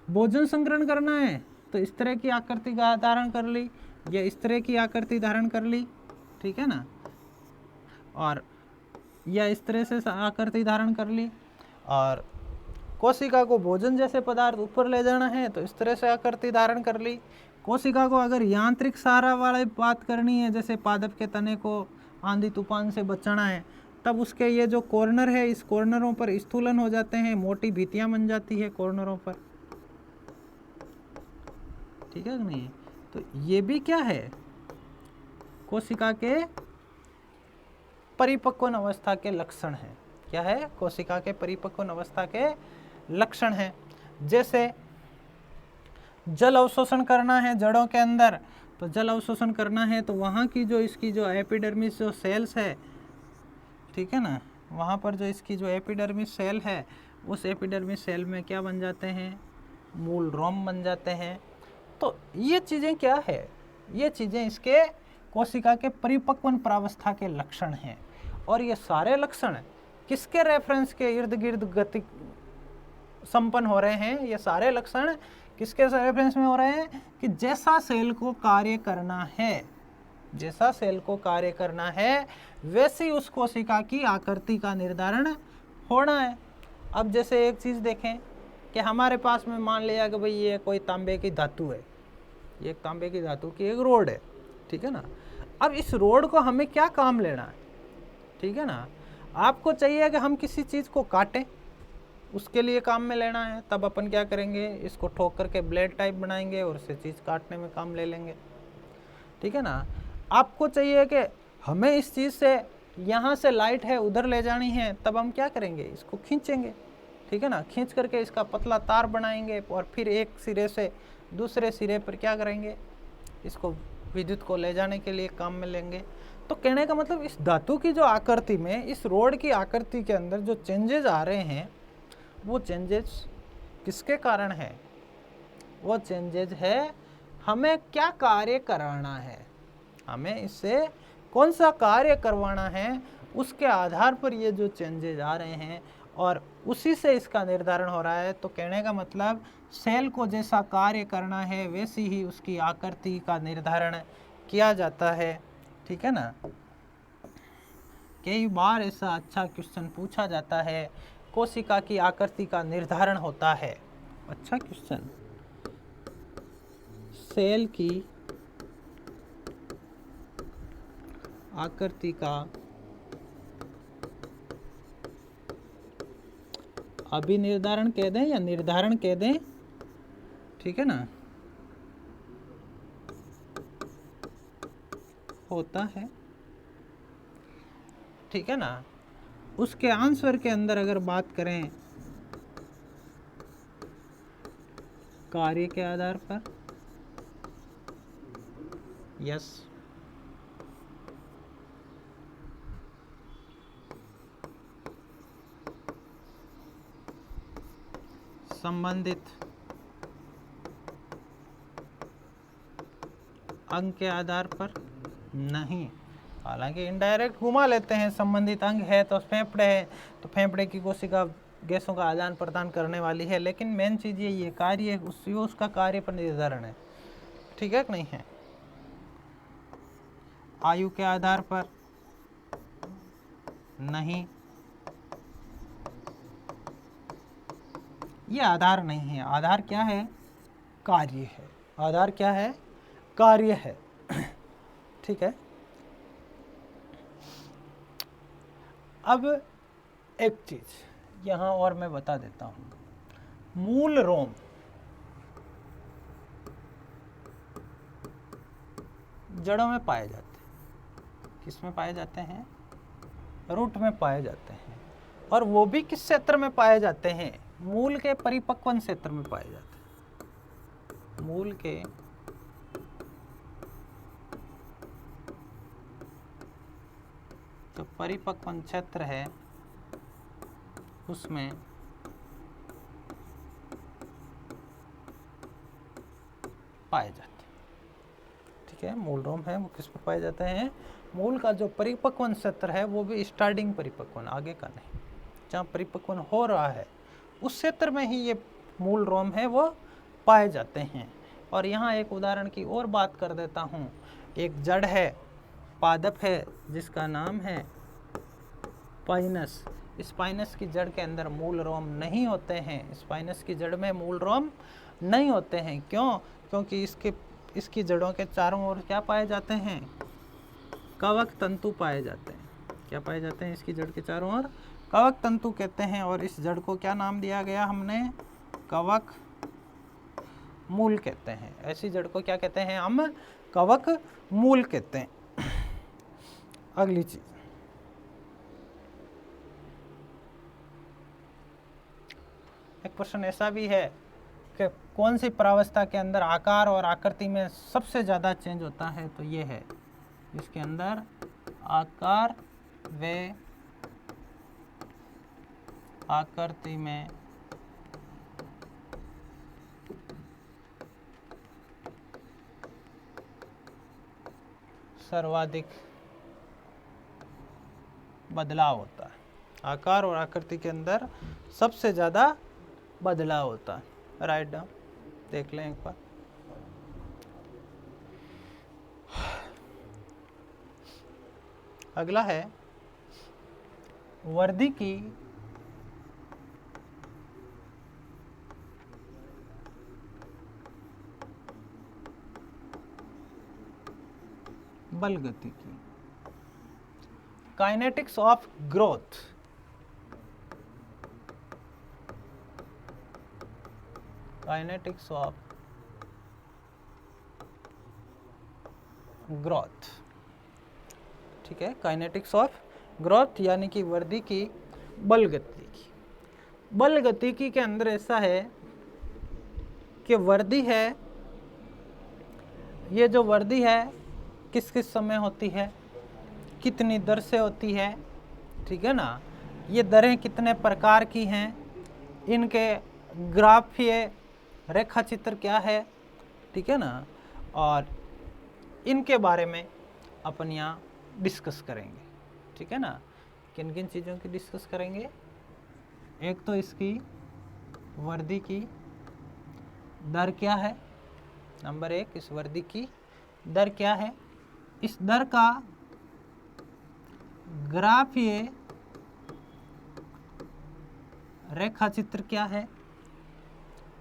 भोजन संग्रहण करना है तो इस तरह की आकृति का धारण कर ली, या इस तरह की आकृति धारण कर ली, ठीक है ना, और या इस तरह से आकृति धारण कर ली। और कोशिका को भोजन जैसे पदार्थ ऊपर ले जाना है तो इस तरह से आकृति धारण कर ली। कोशिका को अगर यांत्रिक सहारा वाली बात करनी है, जैसे पादप के तने को आंधी तूफान से बचाना है, तब उसके ये जो कॉर्नर है, इस कॉर्नरों पर स्थूलन हो जाते हैं, मोटी भित्तियां बन जाती है कॉर्नरों पर, ठीक है कि नहीं। तो ये भी क्या है, कोशिका के परिपक्वन अवस्था के लक्षण है। क्या है, कोशिका के परिपक्वन अवस्था के लक्षण है। जैसे जल अवशोषण करना है जड़ों के अंदर, तो जल अवशोषण करना है तो वहाँ की जो इसकी जो एपिडर्मिस जो सेल्स है, ठीक है ना, वहाँ पर जो इसकी जो एपिडर्मिस सेल है, उस एपिडर्मिस सेल में क्या बन जाते हैं, मूल रोम बन जाते हैं। तो ये चीज़ें क्या है, ये चीज़ें इसके कोशिका के परिपक्वन प्रावस्था के लक्षण हैं। और ये सारे लक्षण किसके रेफरेंस के इर्द गिर्द गति संपन्न हो रहे हैं, ये सारे लक्षण किसके रेफरेंस में हो रहे हैं कि जैसा सेल को कार्य करना है, जैसा सेल को कार्य करना है वैसी उस कोशिका की आकृति का निर्धारण होना है। अब जैसे एक चीज़ देखें कि हमारे पास में मान लिया कि भाई ये कोई तांबे की धातु है, ये एक तांबे की धातु की एक रोड है, ठीक है ना। अब इस रोड को हमें क्या काम लेना है, ठीक है ना, आपको चाहिए कि हम किसी चीज़ को काटें, उसके लिए काम में लेना है, तब अपन क्या करेंगे, इसको ठोक करके ब्लेड टाइप बनाएंगे और उससे चीज़ काटने में काम ले लेंगे, ठीक है ना। आपको चाहिए कि हमें इस चीज़ से यहाँ से लाइट है उधर ले जानी है, तब हम क्या करेंगे, इसको खींचेंगे, ठीक है ना, खींच करके इसका पतला तार बनाएंगे और फिर एक सिरे से दूसरे सिरे पर क्या करेंगे, इसको विद्युत को ले जाने के लिए काम में लेंगे। तो कहने का मतलब इस धातु की जो आकृति में, इस रोड की आकृति के अंदर जो चेंजेस आ रहे हैं, वो चेंजेस किसके कारण है? वो चेंजेस है हमें क्या कार्य कराना है, हमें इससे कौन सा कार्य करवाना है, उसके आधार पर ये जो चेंजेस आ रहे हैं और उसी से इसका निर्धारण हो रहा है। तो कहने का मतलब सेल को जैसा कार्य करना है वैसी ही उसकी आकृति का निर्धारण किया जाता है, ठीक है ना। कई बार ऐसा अच्छा क्वेश्चन पूछा जाता है, कोशिका की आकृति का निर्धारण होता है। अच्छा क्वेश्चन, सेल की आकृति का अभिनिर्धारण कह दें या निर्धारण कह दें, ठीक है ना, होता है, ठीक है ना। उसके आंसर के अंदर अगर बात करें कार्य के आधार पर, यस, संबंधित अंग के आधार पर नहीं। हालांकि इनडायरेक्ट घुमा लेते हैं, संबंधित अंग है तो फेफड़े है, तो फेफड़े की कोशिका गैसों का आदान प्रदान करने वाली है, लेकिन मेन चीज़ ये कार्य उसका कार्य पर निर्धारण है, ठीक है कि नहीं है। आयु के आधार पर नहीं, ये आधार नहीं है, आधार क्या है, कार्य है, आधार क्या है, कार्य है, ठीक है। अब एक चीज यहाँ और मैं बता देता हूँ, मूल रोम जड़ों में पाए जाते हैं, किस में पाए जाते हैं, रूट में पाए जाते हैं, और वो भी किस क्षेत्र में पाए जाते हैं, मूल के परिपक्वन क्षेत्र में पाए जाते हैं, मूल के जो परिपक्वन क्षेत्र है उसमें पाए जाते हैं, ठीक है। मूल रोम है वो किस पर पाए जाते हैं, मूल का जो परिपक्वन क्षेत्र है वो भी स्टार्टिंग परिपक्वन, आगे का नहीं, जहाँ परिपक्वन हो रहा है उस क्षेत्र में ही ये मूल रोम है वो पाए जाते हैं। और यहाँ एक उदाहरण की और बात कर देता हूँ, एक जड़ है, पादप है, जिसका नाम है स्पाइनस। स्पाइनस की जड़ के अंदर मूल रोम नहीं होते हैं, स्पाइनस की जड़ में मूल रोम नहीं होते हैं। क्यों? क्योंकि इसकी जड़ों के चारों ओर क्या पाए जाते हैं, कवक तंतु पाए जाते हैं। क्या पाए जाते हैं इसकी जड़ के चारों ओर, कवक तंतु कहते हैं। और इस जड़ को क्या नाम दिया गया हमने, कवक मूल कहते हैं। ऐसी जड़ को क्या कहते हैं हम, कवक मूल कहते हैं। अगली चीज, एक क्वेश्चन ऐसा भी है कि कौन सी प्रावस्था के अंदर आकार और आकृति में सबसे ज़्यादा चेंज होता है, तो ये है इसके अंदर आकार व आकृति में सर्वाधिक बदलाव होता है। आकार और आकृति के अंदर सबसे ज़्यादा बदलाव होता है। राइट डाउन, देख लें एक बार। अगला है वर्दी की बल गति की, kinetics of growth. Kinetics of growth, ठीक है। काइनेटिक्स ऑफ ग्रोथ यानी कि वर्दी की बल गति की। बल गतिकी के अंदर ऐसा है कि वर्दी है, ये जो वर्दी है किस किस समय होती है, कितनी दर से होती है, ठीक है ना। ये दरें कितने प्रकार की हैं, इनके ग्राफीय रेखा चित्र क्या है, ठीक है ना। और इनके बारे में अपन यहाँ डिस्कस करेंगे, ठीक है ना। किन किन चीज़ों की डिस्कस करेंगे, एक तो इसकी वर्दी की दर क्या है, नंबर एक, इस वर्दी की दर क्या है, इस दर का ग्राफीय रेखा चित्र क्या है,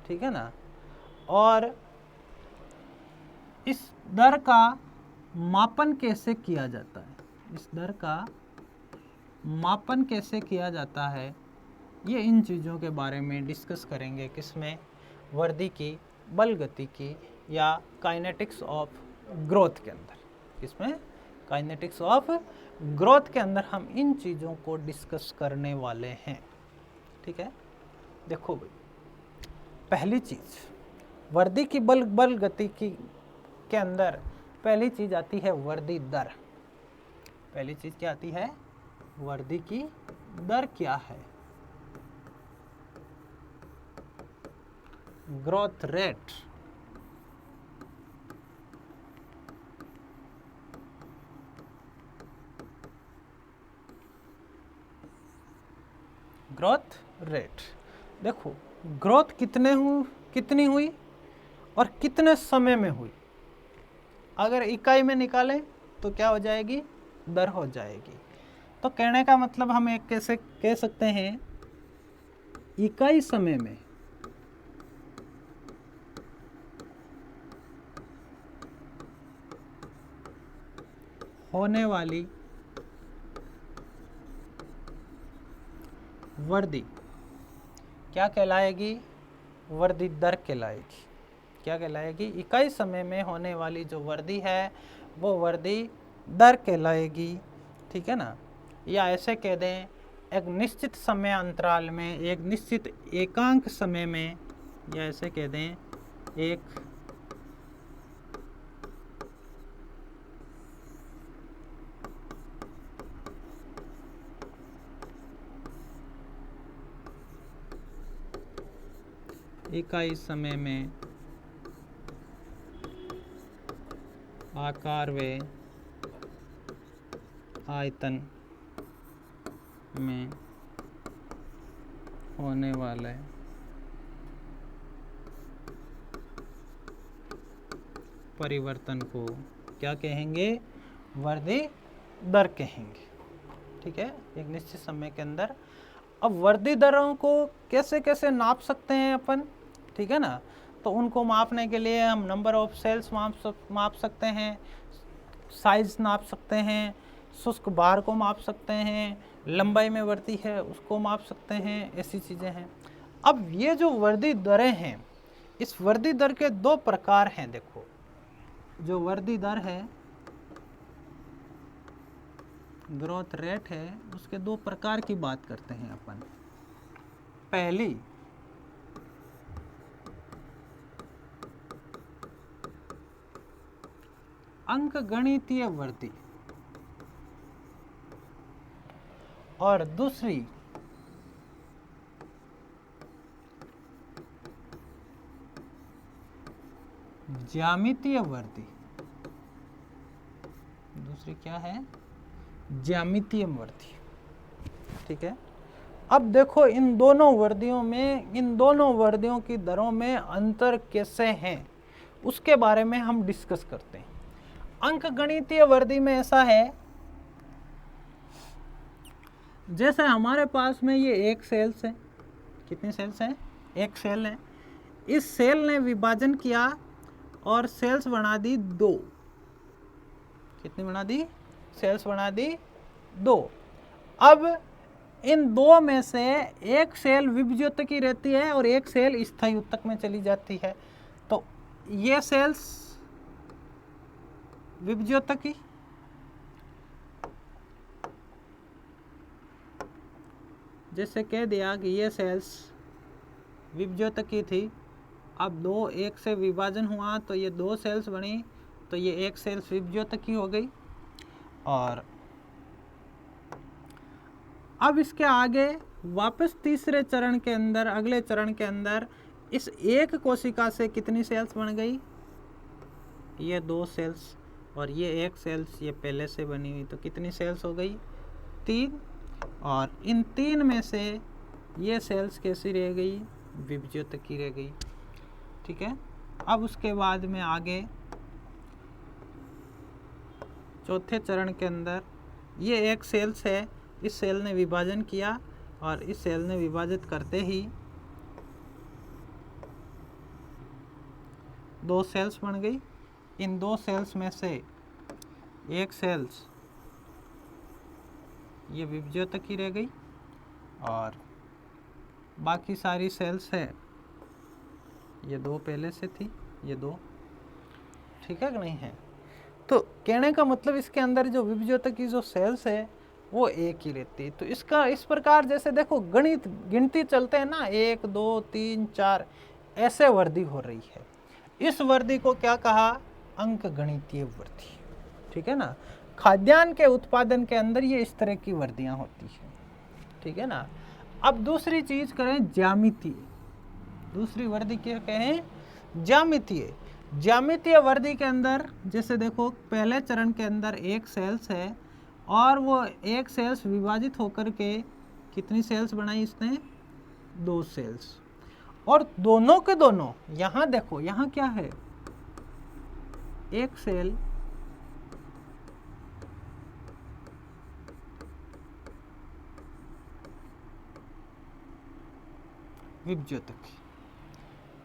ठीक है ना। और इस दर का मापन कैसे किया जाता है, इस दर का मापन कैसे किया जाता है, ये इन चीज़ों के बारे में डिस्कस करेंगे। किसमें, वर्दी की बल गति की या काइनेटिक्स ऑफ ग्रोथ के अंदर, किसमें, काइनेटिक्स ऑफ ग्रोथ के अंदर हम इन चीज़ों को डिस्कस करने वाले हैं, ठीक है। देखो भाई, पहली चीज़ वर्दी की बल गति की के अंदर पहली चीज़ आती है वर्दी दर। पहली चीज़ क्या आती है, वर्दी की दर क्या है, ग्रोथ रेट। ग्रोथ रेट, देखो ग्रोथ कितनी हुई और कितने समय में हुई, अगर इकाई में निकालें तो क्या हो जाएगी, दर हो जाएगी। तो कहने का मतलब हम एक कैसे कह सकते हैं, इकाई समय में होने वाली वर्दी क्या कहलाएगी, वर्दी दर कहलाएगी। क्या कहलाएगी, इकाई समय में होने वाली जो वर्दी है वो वर्दी दर कहलाएगी, ठीक है ना। या ऐसे कह दें, एक निश्चित समय अंतराल में, एक निश्चित एकांक समय में, या ऐसे कह दें एक इकाई समय में आकार व आयतन में होने वाले परिवर्तन को क्या कहेंगे, वर्दी दर कहेंगे, ठीक है। एक निश्चित समय के अंदर अब वर्दी दरों को कैसे कैसे नाप सकते हैं अपन, ठीक है ना। तो उनको मापने के लिए हम नंबर ऑफ सेल्स माप सकते हैं, साइज नाप सकते हैं, शुष्क बार को माप सकते हैं, लंबाई में वर्दी है उसको माप सकते हैं, ऐसी चीज़ें हैं। अब ये जो वर्दी दरें हैं, इस वर्दी दर के दो प्रकार हैं। देखो, जो वर्दी दर है, ग्रोथ रेट है, उसके दो प्रकार की बात करते हैं अपन। पहली, अंकगणितीय वर्दी, और दूसरी ज्यामितीय वर्दी। दूसरी क्या है, ज्यामितीय वर्दी, ठीक है। अब देखो इन दोनों वर्दियों की दरों में अंतर कैसे हैं उसके बारे में हम डिस्कस करते हैं। अंकगणितीय वर्दी में ऐसा है, जैसे हमारे पास में ये एक सेल्स है, कितनी सेल्स हैं, एक सेल है, इस सेल ने विभाजन किया और सेल्स बना दी दो। कितनी बना दी, सेल्स बना दी दो। अब इन दो में से एक सेल विभज्योतकी रहती है और एक सेल स्थायी उत्तक में चली जाती है। तो ये सेल्स जैसे कह दिया कि ये सेल्स विभज्योतकी थी, अब दो एक से विभाजन हुआ तो ये दो सेल्स बनी, तो ये एक सेल्स विभज्योतकी हो गई। और अब इसके आगे वापस तीसरे चरण के अंदर, अगले चरण के अंदर इस एक कोशिका से कितनी सेल्स बन गई? ये दो सेल्स, और ये एक सेल्स ये पहले से बनी हुई, तो कितनी सेल्स हो गई? 3। और इन 3 में से ये सेल्स कैसी रह गई? विभज्योतकी रह गई। ठीक है। अब उसके बाद में आगे चौथे चरण के अंदर ये एक सेल्स है, इस सेल ने विभाजन किया और इस सेल ने विभाजित करते ही दो सेल्स बन गई। इन दो सेल्स में से एक सेल्स ये विभज्योतकी रह गई और बाकी सारी सेल्स है, ये दो पहले से थी, ये दो। ठीक है कि नहीं है? तो कहने का मतलब इसके अंदर जो विभज्योतकी जो सेल्स है वो एक ही रहती है। तो इसका इस प्रकार जैसे देखो गिनती चलते हैं ना, 1 2 3 4 ऐसे वृद्धि हो रही है। इस वृद्धि को क्या कहा? अंक गणितीय वृद्धि। ठीक है ना। खाद्यान्न के उत्पादन के अंदर ये इस तरह की वृद्धियां होती है। ठीक है ना। अब दूसरी चीज करें ज्यामितीय। दूसरी वृद्धि क्या कहें? ज्यामितीय। ज्यामितीय वृद्धि के अंदर जैसे देखो पहले चरण के अंदर एक सेल्स है और वो एक सेल्स विभाजित होकर के कितनी सेल्स बनाई इसने? 2 सेल्स। और दोनों के दोनों, यहां देखो यहां क्या है? एक सेल विभज्योतकी,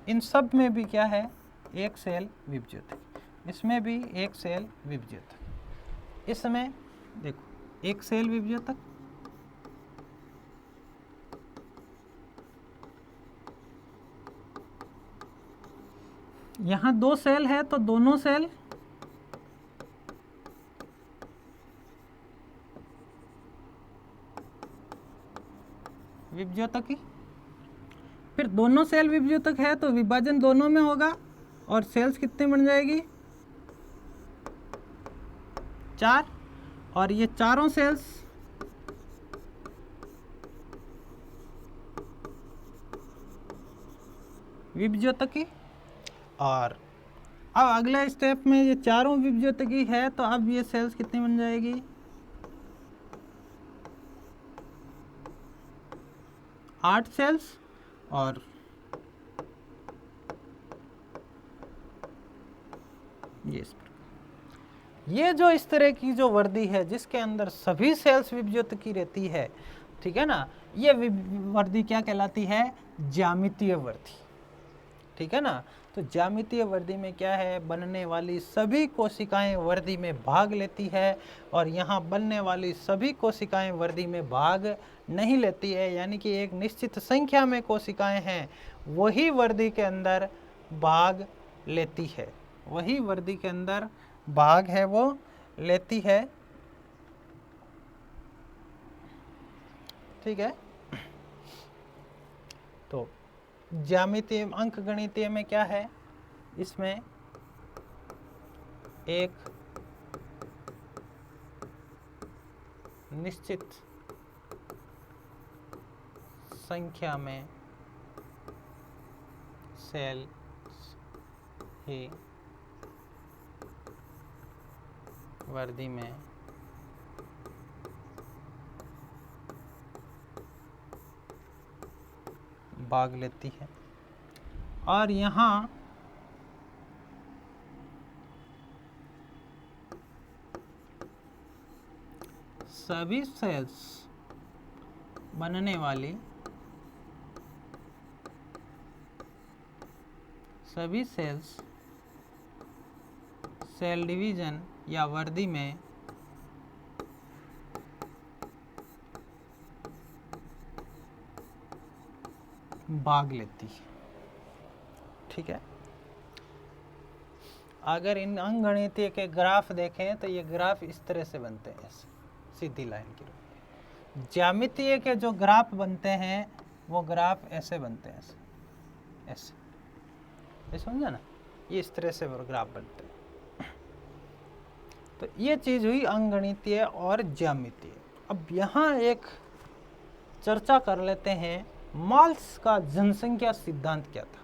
इन सब में भी क्या है? एक सेल विभज्योतकी, इसमें भी एक सेल विभज्योतक, इसमें देखो एक सेल विभज्योतक, यहां 2 सेल है तो दोनों सेल विभज्योतकी। फिर दोनों सेल विभज्योतक है तो विभाजन दोनों में होगा और सेल्स कितनी बन जाएगी? 4। और ये चारों सेल्स विभज्योतकी। और अब अगले स्टेप में ये चारों विभज्योतकी है तो अब ये सेल्स कितनी बन जाएगी? 8 सेल्स। और ये जो इस तरह की जो वृद्धि है जिसके अंदर सभी सेल्स विभज्योतकी रहती है, ठीक है ना, ये वृद्धि क्या कहलाती है? ज्यामितीय वृद्धि। ठीक है ना। तो ज्यामितीय वृद्धि में क्या है? बनने वाली सभी कोशिकाएं वृद्धि में भाग लेती है और यहाँ बनने वाली सभी कोशिकाएं वृद्धि में भाग नहीं लेती है, यानी कि एक निश्चित संख्या में कोशिकाएं हैं वही वृद्धि के अंदर भाग लेती है, वही वृद्धि के अंदर भाग है वो लेती है। ठीक है। तो ज्यामितीय अंकगणितीय में क्या है? इसमें एक निश्चित संख्या में सेल ही वृद्धि में भाग लेती है और यहाँ सभी सेल्स बनने वाली सभी सेल्स सेल डिवीजन या वृद्धि में भाग लेती है। ठीक है। अगर इन अंकगणितीय के ग्राफ देखें तो ये ग्राफ इस तरह से बनते हैं, ऐसे सीधी लाइन के रूप में। ज्यामितीय के जो ग्राफ बनते हैं वो ग्राफ ऐसे बनते हैं, ऐसे ऐसे, ये समझा ना, ये इस तरह से ग्राफ बनते हैं। तो ये चीज हुई अंकगणितीय और ज्यामितीय। अब यहाँ एक चर्चा कर लेते हैं, माल्स का जनसंख्या सिद्धांत क्या था।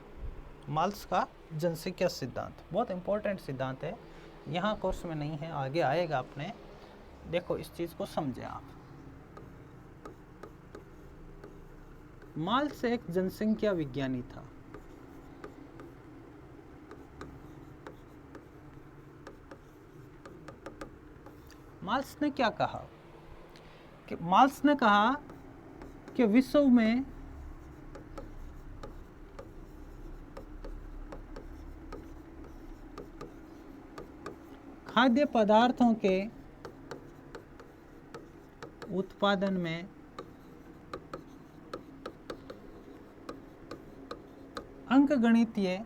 माल्स का जनसंख्या सिद्धांत बहुत इंपॉर्टेंट सिद्धांत है, यहाँ कोर्स में नहीं है, आगे आएगा अपने। देखो इस चीज को समझे आप। माल्स एक जनसंख्या विज्ञानी था। माल्स ने क्या कहा कि माल्स ने कहा कि विश्व में खाद्य पदार्थों के उत्पादन में अंकगणितीय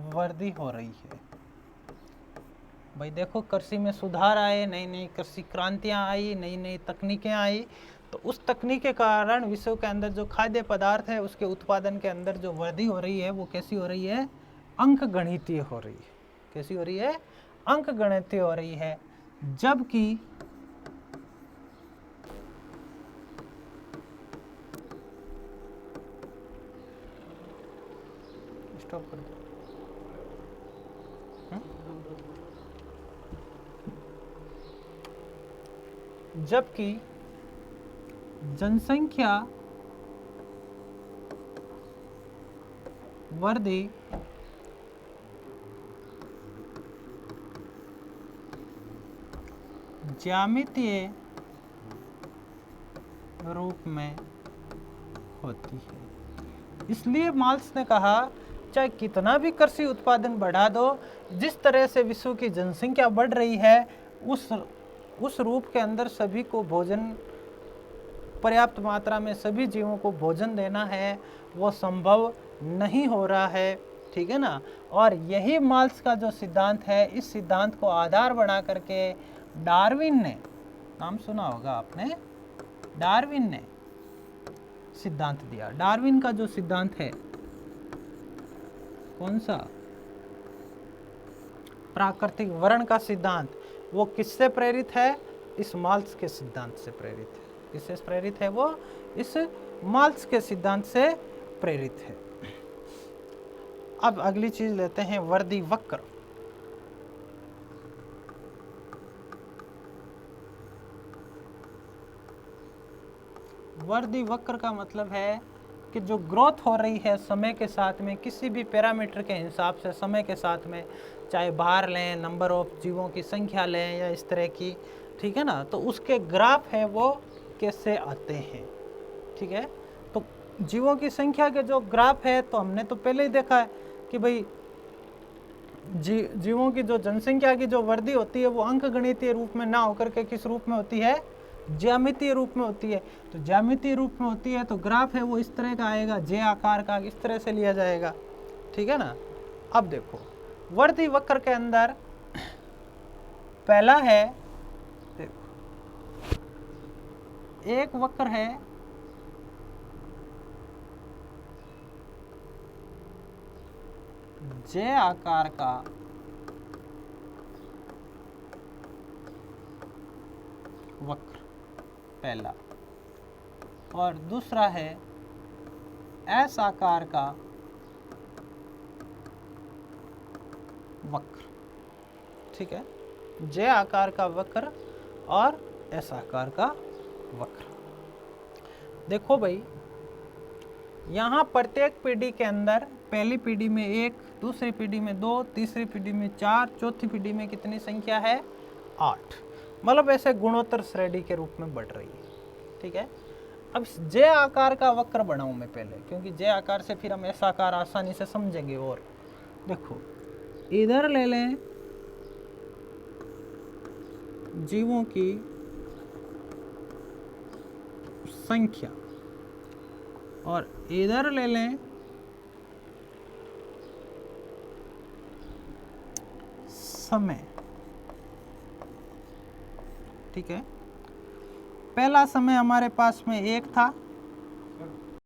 वृद्धि हो रही है। भाई देखो, कृषि में सुधार आए, नई नई कृषि क्रांतियां आई, नई नई तकनीकें आई, तो उस तकनीक के कारण विश्व के अंदर जो खाद्य पदार्थ है उसके उत्पादन के अंदर जो वृद्धि हो रही है वो कैसी हो रही है, अंकगणितीय हो रही है। कैसी हो रही है, अंकगणितीय हो रही है। जबकि स्टॉप कर दो। जबकि जनसंख्या वृद्धि ज्यामितीय रूप में होती है। इसलिए माल्स ने कहा चाहे कितना भी कृषि उत्पादन बढ़ा दो, जिस तरह से विश्व की जनसंख्या बढ़ रही है उस रूप के अंदर सभी को भोजन, पर्याप्त मात्रा में सभी जीवों को भोजन देना है, वो संभव नहीं हो रहा है। ठीक है ना। और यही माल्स का जो सिद्धांत है, इस सिद्धांत को आधार बना करके डार्विन ने, नाम सुना होगा आपने, डार्विन ने सिद्धांत दिया। डार्विन का जो सिद्धांत है, कौन सा, प्राकृतिक वर्ण का सिद्धांत, वो किससे प्रेरित है, इस माल्स के सिद्धांत से प्रेरित है। किससे प्रेरित है वो, इस माल्स के सिद्धांत से प्रेरित है। अब अगली चीज लेते हैं, वृद्धि वक्र। वृद्धि वक्र का मतलब है कि जो ग्रोथ हो रही है समय के साथ में, किसी भी पैरामीटर के हिसाब से समय के साथ में, चाहे बाहर लें, नंबर ऑफ जीवों की संख्या लें या इस तरह की, ठीक है ना, तो उसके ग्राफ है वो कैसे आते हैं। ठीक है, तो जीवों की संख्या के जो ग्राफ है, तो हमने तो पहले ही देखा है कि भाई जीवों की जो जनसंख्या की जो वृद्धि होती है वो अंकगणितीय रूप में ना होकर के किस रूप में होती है, ज्यामितीय रूप में होती है। तो ज्यामितीय रूप में होती है तो ग्राफ है वो इस तरह का आएगा, जे आकार का, इस तरह से लिया जाएगा। ठीक है ना। अब देखो वृद्धि वक्र के अंदर पहला है, देखो एक वक्र है जे आकार का वक्र, पहला, और दूसरा है एस आकार का वक्र। ठीक है, जे आकार का वक्र और एस आकार का वक्र। देखो भाई, यहाँ प्रत्येक पीढ़ी के अंदर, पहली पीढ़ी में 1, दूसरी पीढ़ी में 2, तीसरी पीढ़ी में 4, चौथी पीढ़ी में कितनी संख्या है, 8। मतलब ऐसे गुणोत्तर श्रेणी के रूप में बढ़ रही है। ठीक है, अब जे आकार का वक्र बनाऊं मैं पहले, क्योंकि जे आकार से फिर हम एस आकार आसानी से समझेंगे। और देखो इधर ले लें जीवों की संख्या और इधर ले लें समय। ठीक है। पहला समय हमारे पास में 1 था,